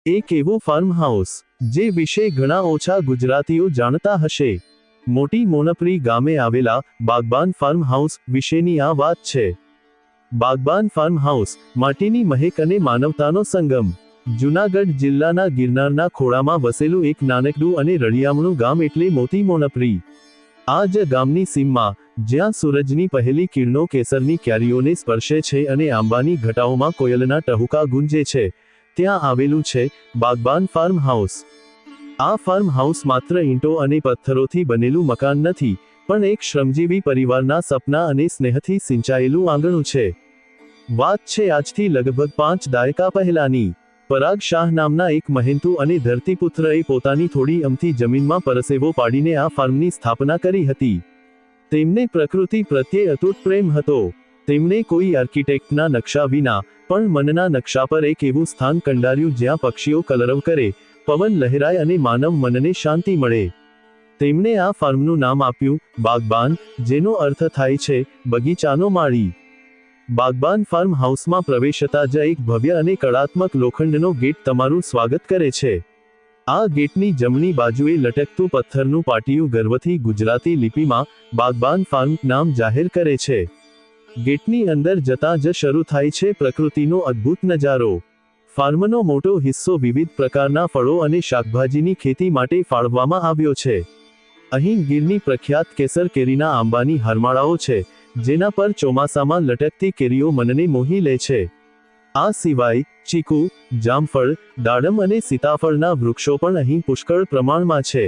એક એવો farm house જે વિશે ઘણા ઓછા ગુજરાતીઓ જાણતા હશે. મોટી મોનપરી ગામે આવેલા બાગબાન ફાર્મ હાઉસ વિશેની આ વાત છે. બાગબાન ફાર્મ હાઉસ માટીની મહેક અને માનવતાનો સંગમ. જૂનાગઢ જિલ્લાના ગિરનારના ખોળામાં વસેલું એક નાનકડું અને રળિયામણું ગામ એટલે મોટી મોનપરી. આ જ ગામની સીમમાં, જ્યાં સૂરજની પહેલી કિરણો કેસરની ક્યારીઓને સ્પર્શે છે અને આંબાની ઘટાઓમાં કોયલના ટહુકા ગુંજે છે, ત્યાં આવેલું છે બાગબાન ફાર્મ હાઉસ. આ ફાર્મ હાઉસ માત્ર ઈંટો અને પથ્થરોથી બનેલું મકાન નથી, પણ એક શ્રમજીવી પરિવારના સપના અને સ્નેહથી સિંચાયેલું આંગણું છે. વાત છે આજથી લગભગ 5 દાયકા પહેલાની. પરાગ શાહ નામના એક મહેનતુ અને ધરતીપુત્રએ પોતાની થોડી અમથી જમીનમાં પરસેવો પાડીને આ ફાર્મની સ્થાપના કરી હતી. તેમને પ્રકૃતિ પ્રત્યે અતૂટ પ્રેમ હતો. તેમણે કોઈ આર્કિટેક્ટના નકશા વિના પણ મનના નકશા પર એક એવું સ્થાન કંડાર્યું જ્યાં પક્ષીઓ કલરવ કરે, પવન લહેરાય અને માનવ મનને શાંતિ મળે. તેમણે આ ફાર્મનું નામ આપ્યું બાગબાન, જેનો અર્થ થાય છે બગીચાનો માળી. બાગબાન ફાર્મ હાઉસમાં પ્રવેશતા જ એક ભવ્ય અને કળાત્મક લોખંડનો ગેટ તમારું સ્વાગત કરે છે. આ ગેટની જમણી બાજુએ લટકતું પથ્થરનું પાટિયું ગર્વથી ગુજરાતી લિપિમાં બાગબાન ફાર્મ નામ જાહેર કરે છે. ગેટની અંદર જતાં જ શરૂ થાય છે પ્રકૃતિનો અદ્ભુત નજારો. ફાર્મનો મોટો હિસ્સો વિવિધ પ્રકારના ફળો અને શાકભાજીની ખેતી માટે ફાળવવામાં આવ્યો છે. અહીં ગીરની પ્રખ્યાત કેસર કેરીના આંબાની હારમાળાઓ છે, જેના પર ચોમાસામાં લટકતી કેરીઓ મનને મોહી લે છે. આ સિવાય ચીકુ, જામફળ, દાડમ અને સીતાફળના વૃક્ષો પણ અહીં પુષ્કળ પ્રમાણમાં છે.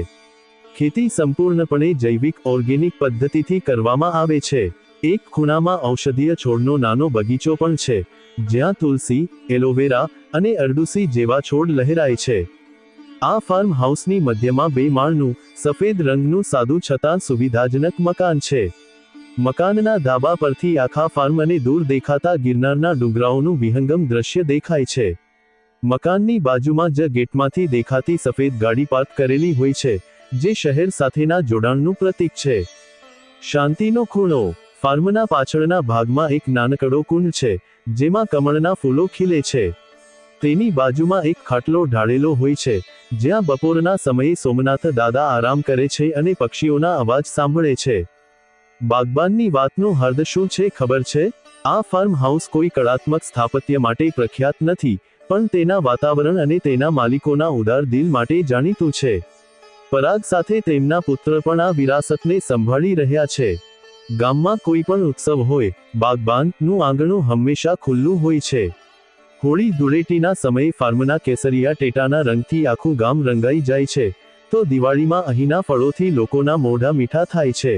ખેતી સંપૂર્ણપણે જૈવિક ઓર્ગેનિક પદ્ધતિથી કરવામાં આવે છે. એક ખૂણામાં ઔષધીય છોડનો નાનો બગીચો પણ છે, જ્યાં તુલસી, એલોવેરા અને અરડુસી જેવા છોડ લહેરાય છે. આ ફાર્મ હાઉસની મધ્યમાં 2 માળનું સફેદ રંગનું સાદું છતાં સુવિધાજનક મકાન છે. મકાનના ધાબા પરથી આખા ફાર્મ અને દૂર દેખાતા ગિરનારના ડુંગરાઓનું વિહંગમ દ્રશ્ય દેખાય છે. મકાનની બાજુમાં જ ગેટમાંથી દેખાતી સફેદ ગાડી પાર્ક કરેલી હોય છે, જે શહેર સાથેના જોડાણનું પ્રતીક છે. શાંતિનો ખૂણો. ફાર્મના પાછળના ભાગમાં એક નાનકડો કુંડ છે, જેમાં કમળના ફૂલો ખીલે છે. તેની બાજુમાં એક ખાટલો ઢાળેલો હોય છે, જ્યાં બપોરના સમયે સોમનાથ દાદા આરામ કરે છે અને પક્ષીઓના અવાજ સાંભળે છે. બાગબાનની વાતનું હર્દ શું છે ખબર છે? આ ફાર્મ હાઉસ કોઈ કળાત્મક સ્થાપત્ય માટે પ્રખ્યાત નથી, પણ તેના વાતાવરણ અને તેના માલિકોના ઉદાર દિલ માટે જાણીતું છે. પરાગ સાથે તેમના પુત્ર પણ આ વિરાસતને સંભાળી રહ્યા છે. ગામમાં કોઈ પણ ઉત્સવ હોય, બાગબાનનું આંગણું હંમેશા ખુલ્લું હોય છે. હોળી ધૂળેટીના સમયે ફાર્મના કેસરિયા ટેટાના રંગથી આખું ગામ રંગાઈ જાય છે, તો દિવાળીમાં અહીંના ફળોથી લોકોના મોઢા મીઠા થાય છે.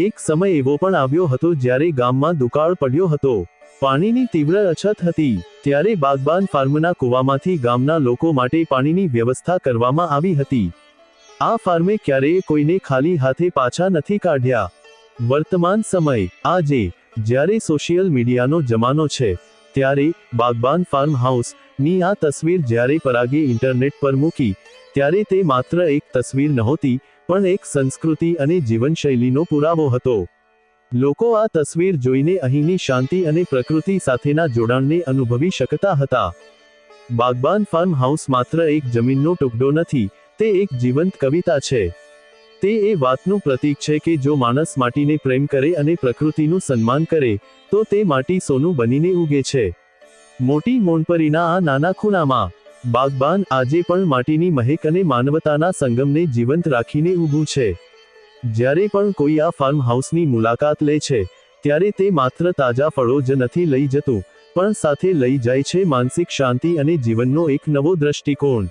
એક સમય એવો પણ આવ્યો હતો જ્યારે ગામમાં દુકાળ પડ્યો હતો. પાણીની તીવ્ર અછત હતી. ત્યારે બાગબાન ફાર્મના કૂવામાંથી ગામના લોકો માટે પાણીની વ્યવસ્થા કરવામાં આવી હતી. આ ફાર્મે ક્યારેય કોઈને ખાલી હાથે પાછા નથી કાઢ્યા. વર્તમાન સમય. આજે જ્યારે સોશિયલ મીડિયાનો જમાનો છે, ત્યારે બાગબાન ફાર્મ હાઉસ ની આ તસવીર જ્યારે પરાગે ઇન્ટરનેટ પર મૂકી, ત્યારે તે માત્ર એક તસવીર નહોતી, પણ એક સંસ્કૃતિ અને જીવનશૈલીનો પુરાવો હતો. લોકો આ તસવીર જોઈને અહીંની શાંતિ અને પ્રકૃતિ સાથેના જોડાણને અનુભવી શકતા હતા. બાગબાન ફાર્મ હાઉસ માત્ર એક જમીનનો ટુકડો નથી, તે એક જીવંત કવિતા છે. તે એ વાતનું પ્રતીક છે કે જો માણસ માટીને પ્રેમ કરે અને પ્રકૃતિનું સન્માન કરે, તો તે માટી સોનું બનીને ઉગે છે. મોટી મોનપરીના આ નાના ખૂણામાં બાગબાન આજે પણ માટીની મહેક અને માનવતાના સંગમને જીવંત રાખીને ઊભું છે. જ્યારે પણ કોઈ આ ફાર્મ હાઉસની મુલાકાત લે છે, ત્યારે તે માત્ર તાજા ફળો જ નથી લઈ જતું, પણ સાથે લઈ જાય છે માનસિક શાંતિ અને જીવનનો એક નવો દ્રષ્ટિકોણ.